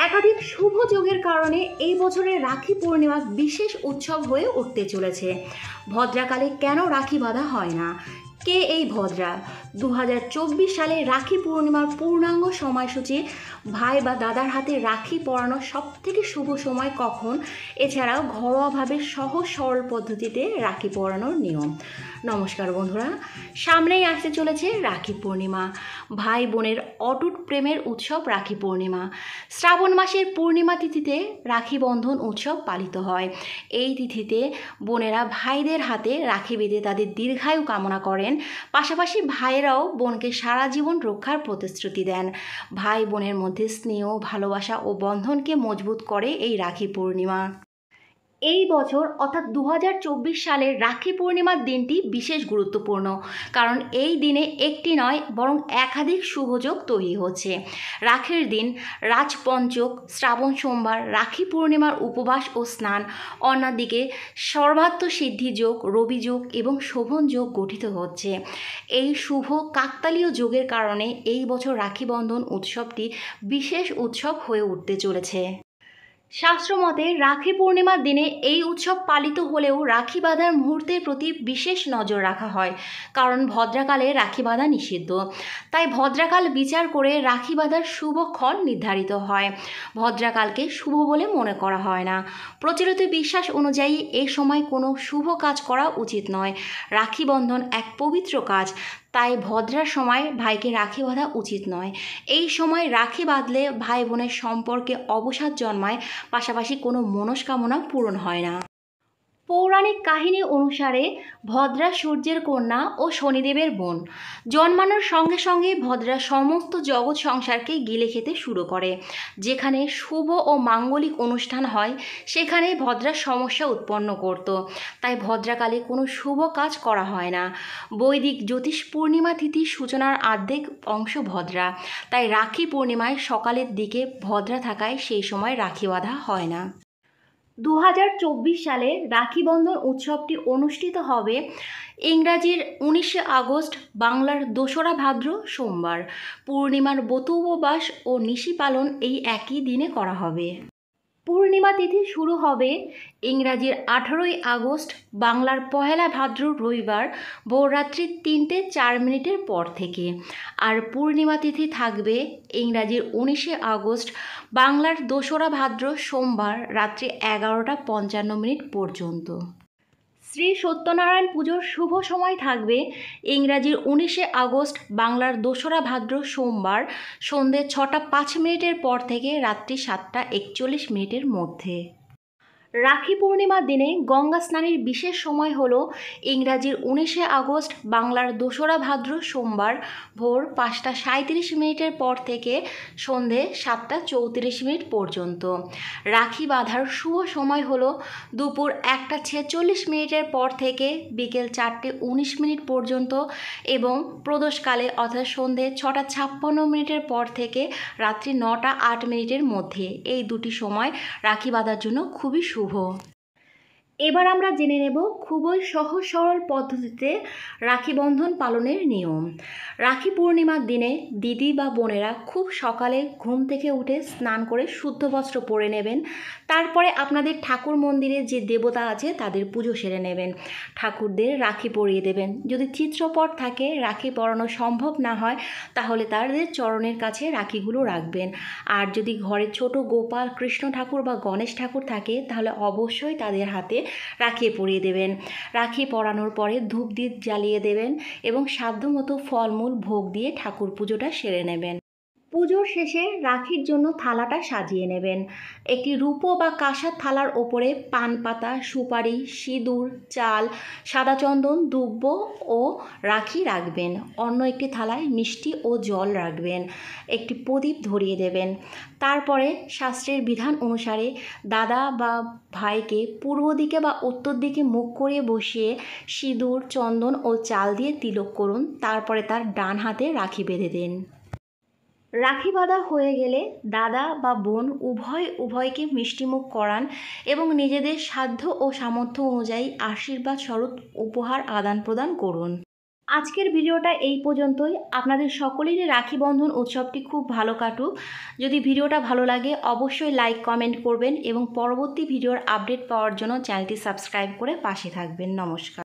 একাধিক শুভ যোগের কারণে এই বছরের রাখি পূর্ণিমা বিশেষ উৎসব হয়ে উঠতে চলেছে। ভদ্রাকালে কেন রাখি বাঁধা হয় না? কে এই ভদ্রা? 2024 সালে রাখি পূর্ণিমার পূর্ণাঙ্গ সময়সূচি, ভাই বা দাদার হাতে রাখি পরানোর সবথেকে শুভ সময় কখন, এছাড়াও ঘরোয়াভাবে সহজ সরল পদ্ধতিতে রাখি পরানোর নিয়ম। নমস্কার বন্ধুরা, সামনেই আসতে চলেছে রাখি পূর্ণিমা, ভাই বোনের অটুট প্রেমের উৎসব রাখি পূর্ণিমা। শ্রাবণ মাসের পূর্ণিমা তিথিতে রাখি বন্ধন উৎসব পালিত হয়। এই তিথিতে বোনেরা ভাইদের হাতে রাখি বেঁধে তাদের দীর্ঘায়ু কামনা করেন, পাশাপাশি ভাইয়েরাও বোনকে সারা জীবন রক্ষার প্রতিশ্রুতি দেন। ভাই বোনের মধ্যে স্নেহ, ভালোবাসা ও বন্ধনকে মজবুত করে এই রাখি পূর্ণিমা। এই বছর অর্থাৎ 2024 সালের রাখি পূর্ণিমার দিনটি বিশেষ গুরুত্বপূর্ণ, কারণ এই দিনে একটি নয় বরং একাধিক শুভযোগ তৈরি হচ্ছে। রাখির দিন রাজপঞ্চক, শ্রাবণ সোমবার, রাখি পূর্ণিমার উপবাস ও স্নান, অন্যদিকে সর্বাত্ম সিদ্ধি যোগ, রবি যোগ এবং শোভন যোগ গঠিত হচ্ছে। এই শুভ কাকতালীয় যোগের কারণে এই বছর রাখি বন্ধন উৎসবটি বিশেষ উৎসব হয়ে উঠতে চলেছে। শাস্ত্রমতে রাখি পূর্ণিমার দিনে এই উৎসব পালিত হলেও রাখি বাঁধার মুহূর্তের প্রতি বিশেষ নজর রাখা হয়, কারণ ভদ্রাকালে রাখি বাঁধা নিষিদ্ধ। তাই ভদ্রাকাল বিচার করে রাখি বাঁধার শুভক্ষণ নির্ধারিত হয়। ভদ্রাকালকে শুভ বলে মনে করা হয় না। প্রচলিত বিশ্বাস অনুযায়ী এই সময় কোনো শুভ কাজ করা উচিত নয়। রাখি বন্ধন এক পবিত্র কাজ, তাই ভদ্রার সময় ভাইকে রাখি বাঁধা উচিত নয়। এই সময় রাখি বাঁধলে ভাই বোনের সম্পর্কে অবসাদ জন্মায়, পাশাপাশি কোনো মনস্কামনা পূরণ হয় না। পৌরাণিক কাহিনী অনুসারে ভদ্রা সূর্যের কন্যা ও শনিদেবের বোন। জন্মানোর সঙ্গে সঙ্গে ভদ্রা সমস্ত জগৎ সংসারকে গিলে খেতে শুরু করে। যেখানে শুভ ও মাঙ্গলিক অনুষ্ঠান হয় সেখানে ভদ্রা সমস্যা উৎপন্ন করত। তাই ভদ্রাকালে কোনো শুভ কাজ করা হয় না। বৈদিক জ্যোতিষ পূর্ণিমা তিথির সূচনার অর্ধেক অংশ ভদ্রা, তাই রাখি পূর্ণিমায় সকালের দিকে ভদ্রা থাকায় সেই সময় রাখি বাঁধা হয় না। 2024 সালে রাখি বন্ধন উৎসবটি অনুষ্ঠিত হবে ইংরাজির 19শে আগস্ট, বাংলার 2রা ভাদ্র সোমবার। পূর্ণিমার ব্রত উপবাস ও নিশি পালন এই একই দিনে করা হবে। পূর্ণিমা তিথি শুরু হবে ইংরাজির 18ই আগস্ট, বাংলার 1লা ভাদ্র রবিবার ভোররাত্রি 3:04 পর থেকে। আর পূর্ণিমা তিথি থাকবে ইংরাজির 19শে আগস্ট, বাংলার 2রা ভাদ্র সোমবার রাত্রি 11:55 পর্যন্ত। শ্রী সত্যনারায়ণ পুজোর শুভ সময় থাকবে ইংরাজির 19শে আগস্ট, বাংলার 2রা ভাদ্র সোমবার সন্ধ্যে 6:05 পর থেকে রাত্রি 7:41 মধ্যে। রাখি পূর্ণিমার দিনে গঙ্গা স্নানের বিশেষ সময় হল ইংরাজির 19শে আগস্ট, বাংলার 2রা ভাদ্র সোমবার ভোর 5:37 পর থেকে সন্ধে 7:34 পর্যন্ত। রাখি বাঁধার শুভ সময় হল দুপুর 1:46 পর থেকে বিকেল 4:19 পর্যন্ত এবং প্রদোষকালে অর্থাৎ সন্ধে 6:56 পর থেকে রাত্রি 9:08 মধ্যে। এই দুটি সময় রাখি বাঁধার জন্য খুবই শুভ। এবার আমরা জেনে নেব খুবই সহজ সরল পদ্ধতিতে রাখি বন্ধন পালনের নিয়ম। রাখি পূর্ণিমার দিনে দিদি বা বোনেরা খুব সকালে ঘুম থেকে উঠে স্নান করে শুদ্ধ বস্ত্র পরে নেবেন। তারপরে আপনাদের ঠাকুর মন্দিরে যে দেবতা আছে তাদের পুজো সেরে নেবেন। ঠাকুরদের রাখি পরিয়ে দেবেন। যদি চিত্রপট থাকে, রাখি পরানো সম্ভব না হয়, তাহলে তাদের চরণের কাছে রাখিগুলো রাখবেন। আর যদি ঘরে ছোট গোপাল, কৃষ্ণ ঠাকুর বা গণেশ ঠাকুর থাকে তাহলে অবশ্যই তাদের হাতে রাখি পরিয়ে দেবেন। রাখি পরানোর পরে ধূপ দ্বীপ জ্বালিয়ে দেবেন এবং সাধ্যমতো ফলমূল ভোগ দিয়ে ঠাকুর পুজোটা সেরে নেবেন। পুজোর শেষে রাখির জন্য থালাটা সাজিয়ে নেবেন। একটি রূপো বা কাঁসার থালার ওপরে পান পাতা, সুপারি, সিঁদুর, চাল, সাদা চন্দন, দুব্ব ও রাখি রাখবেন। অন্য একটি থালায় মিষ্টি ও জল রাখবেন। একটি প্রদীপ ধরিয়ে দেবেন। তারপরে শাস্ত্রের বিধান অনুসারে দাদা বা ভাইকে পূর্ব দিকে বা উত্তর দিকে মুখ করে বসিয়ে সিঁদুর, চন্দন ও চাল দিয়ে তিলক করুন। তারপরে তার ডান হাতে রাখি বেঁধে দিন। রাখি বাঁধা হয়ে গেলে দাদা বা বোন উভয়কে মিষ্টিমুখ করান এবং নিজেদের সাধ্য ও সামর্থ্য অনুযায়ী আশীর্বাদ স্বরূপ উপহার আদান প্রদান করুন। আজকের ভিডিওটা এই পর্যন্তই। আপনাদের সকলেরই রাখি বন্ধন উৎসবটি খুব ভালো কাটুক। যদি ভিডিওটা ভালো লাগে অবশ্যই লাইক কমেন্ট করবেন এবং পরবর্তী ভিডিওর আপডেট পাওয়ার জন্য চ্যানেলটি সাবস্ক্রাইব করে পাশে থাকবেন। নমস্কার।